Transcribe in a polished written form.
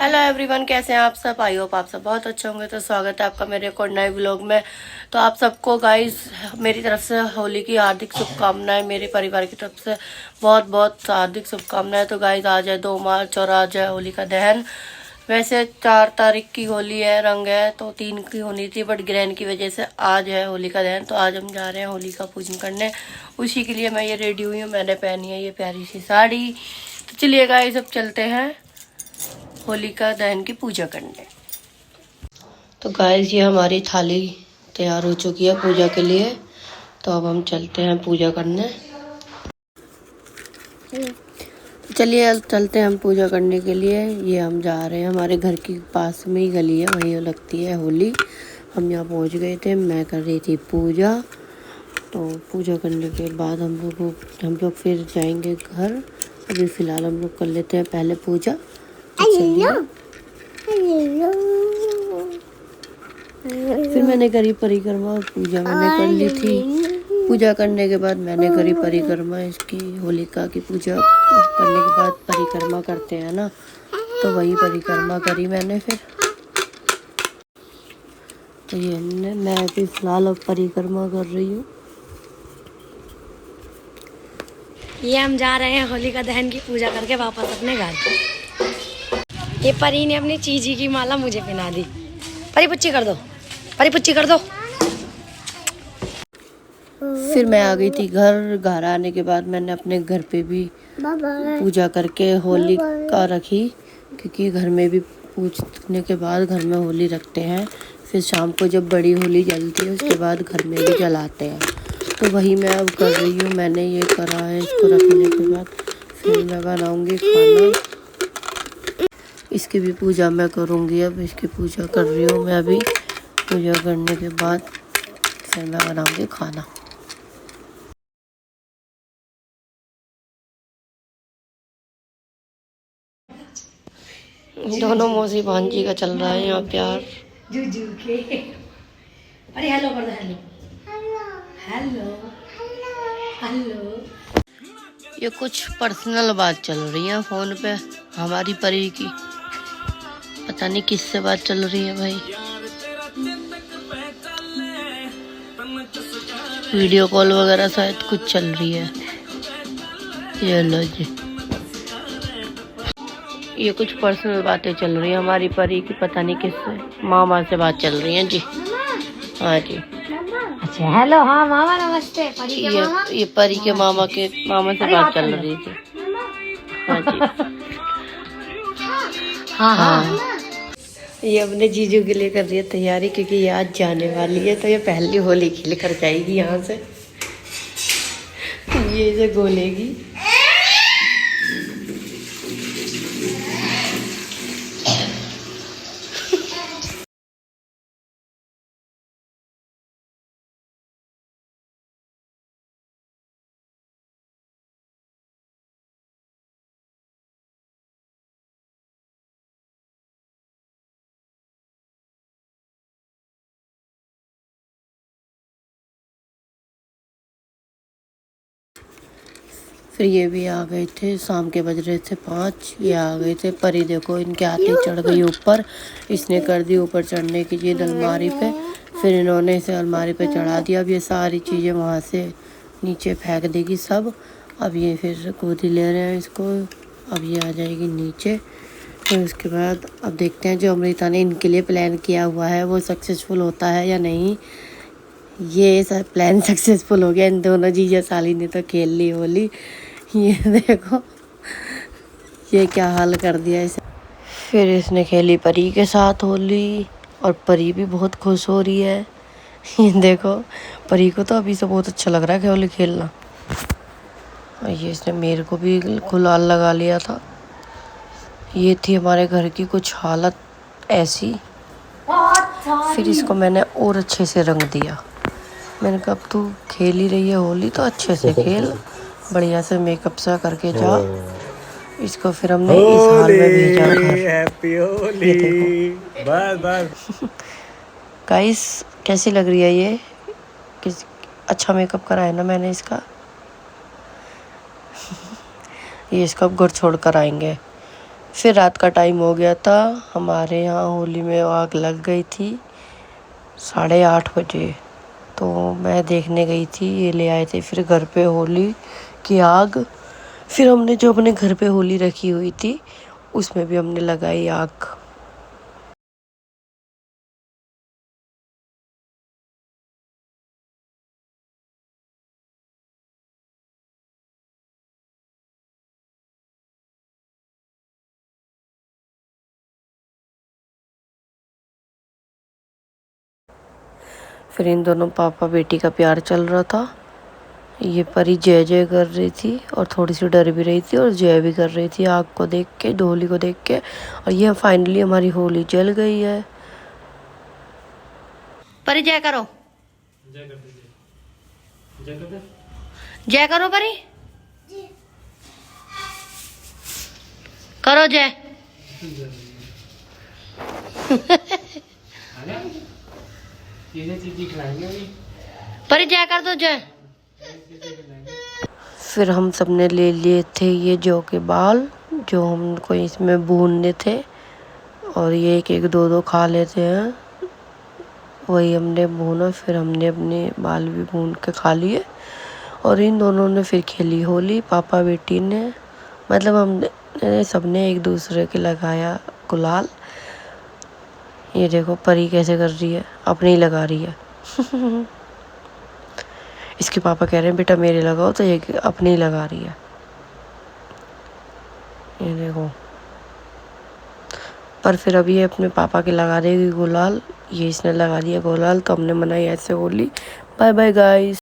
Hello everyone, कैसे हैं आप सब। आई होप आप सब बहुत अच्छे होंगे। तो स्वागत है आपका मेरे एक और नए व्लॉग में। तो आप सबको गाइस मेरी तरफ से होली की हार्दिक शुभकामनाएं, मेरे परिवार की तरफ से बहुत बहुत हार्दिक शुभकामनाएं। तो गाइस आज है 2 मार्च और आज है होली का दहन। वैसे 4 तारीख की होली है, रंग है तो 3 की होनी थी, बट ग्रहण की वजह से आज है होली का दहन। तो आज हम जा रहे हैं होली का पूजन करने। उसी के लिए मैं ये रेडी हुई हूँ। मैंने पहनी है ये प्यारी सी साड़ी। तो चलिए गाइस अब चलते हैं होलिका दहन की पूजा करने। तो गाइस ये हमारी थाली तैयार हो चुकी है पूजा के लिए। तो अब हम चलते हैं पूजा करने। चलिए चलते हैं हम पूजा करने के लिए। ये हम जा रहे हैं, हमारे घर के पास में ही गली है, वहीं लगती है होली। हम यहाँ पहुँच गए थे, मैं कर रही थी पूजा। तो पूजा करने के बाद हम लोग फिर जाएंगे घर। अभी फ़िलहाल हम लोग कर लेते हैं पहले पूजा। फिर मैंने करी परिक्रमा, पूजा मैंने कर ली थी। पूजा करने के बाद मैंने करी परिक्रमा, इसकी होलिका की पूजा करने के बाद परिक्रमा करते हैं ना, तो वही परिक्रमा करी मैंने। फिर तो ये मैं अभी फ़िलहाल अब परिक्रमा कर रही हूँ। ये हम जा रहे हैं होलिका दहन की पूजा करके वापस अपने घर। ये परी ने अपनी चीजी की माला मुझे पहना दी। परी पुच्ची कर दो, परी पुच्ची कर दो। फिर मैं आ गई थी घर आने के बाद मैंने अपने घर पे भी पूजा करके होलिका रखी, क्योंकि घर में भी पूजने के बाद घर में होली रखते हैं। फिर शाम को जब बड़ी होली जलती है उसके बाद घर में भी जलाते हैं। तो वही मैं अब कर रही हूँ। मैंने ये करा है, इसको रखने के बाद फिर मैं बनाऊँगी खाना। इसकी भी पूजा मैं करूँगी। अब इसकी पूजा कर रही हूँ मैं अभी। पूजा करने के बाद फिर मैं बनाऊँगी खाना। दोनों मौसी भांजी का चल रहा है यहाँ प्यार। जुजू के अरे हेलो कर दो, हेलो हेलो। ये कुछ पर्सनल बात चल रही है फोन पे हमारी परी की। पता नहीं किससे बात चल रही है भाई। वीडियो कॉल वगैरह शायद कुछ चल रही है। ये लो जी, ये कुछ पर्सनल बातें चल रही है हमारी परी की। पता नहीं किससे, मामा से बात चल रही है जी। हाँ जी। अच्छा हेलो, हाँ मामा नमस्ते। परी के मामा, ये परी के मामा से बात चल रही थी। हाँ जी। हाँ हाँ। ये अपने जीजू के लिए कर रही है तैयारी, क्योंकि ये आज जाने वाली है। तो ये पहली होली खेल कर जाएगी यहाँ से। ये इसे गोलेगी। फिर ये भी आ गए थे, शाम के बज रहे थे 5। ये आ गए थे। परी देखो इनके आते ही चढ़ गई ऊपर। इसने कर दी ऊपर चढ़ने की जिद अलमारी पे। फिर इन्होंने इसे अलमारी पे चढ़ा दिया। अब ये सारी चीज़ें वहाँ से नीचे फेंक देगी सब। अब ये फिर गोदी ले रहे हैं इसको। अब ये आ जाएगी नीचे। फिर उसके बाद अब देखते हैं जो अमृता ने इनके लिए प्लान किया हुआ है वो सक्सेसफुल होता है या नहीं। ये सब प्लान सक्सेसफुल हो गया। इन दोनों जीजा साली ने तो खेल ली होली। ये देखो ये क्या हाल कर दिया इसे। फिर इसने खेली परी के साथ होली, और परी भी बहुत खुश हो रही है। ये देखो परी को तो अभी से बहुत अच्छा लग रहा है होली खेलना। और ये इसने मेरे को भी गुलाल लगा लिया था। ये थी हमारे घर की कुछ हालत ऐसी। फिर इसको मैंने और अच्छे से रंग दिया। मैंने कहा अब तू खेल ही रही है होली तो अच्छे से खेल, बढ़िया से मेकअप सा करके जा। इसको फिर हमने इस हाल में भेजा घर। हैप्पी होली। बस बस। गाइस कैसी लग रही है ये? अच्छा मेकअप करा है ना मैंने इसका। ये इसको अब घर छोड़ कर आएंगे। फिर रात का टाइम हो गया था। हमारे यहाँ होली में आग लग गई थी 8:30 बजे। तो मैं देखने गई थी, ये ले आए थे फिर घर पे होली की आग। फिर हमने जो अपने घर पे होली रखी हुई थी उसमें भी हमने लगाई आग। फिर इन दोनों पापा बेटी का प्यार चल रहा था। ये परी जय जय कर रही थी और थोड़ी सी डर भी रही थी और जय भी कर रही थी आग को देख के, होली को देख के। और ये फाइनली हमारी होली जल गई है। परी जय करो, जय करो परी, करो जय। परी जय कर दो जय। फिर हम सब ने ले लिए थे ये जौ के बाल जो हमको इसमें भूनने थे, और ये एक एक दो दो खा लेते हैं, वही हमने भूना। फिर हमने अपने बाल भी भून के खा लिए। और इन दोनों ने फिर खेली होली, पापा बेटी ने, मतलब हमने सबने एक दूसरे के लगाया गुलाल। ये देखो परी कैसे कर रही है, अपने ही लगा रही है। इसके पापा कह रहे हैं बेटा मेरे लगाओ, तो ये अपने ही लगा रही है। ये देखो, पर फिर अभी ये अपने पापा के लगा देगी गुलाल। ये इसने लगा दिया गुलाल, तो हमने मनाई ऐसे होली। Bye bye guys.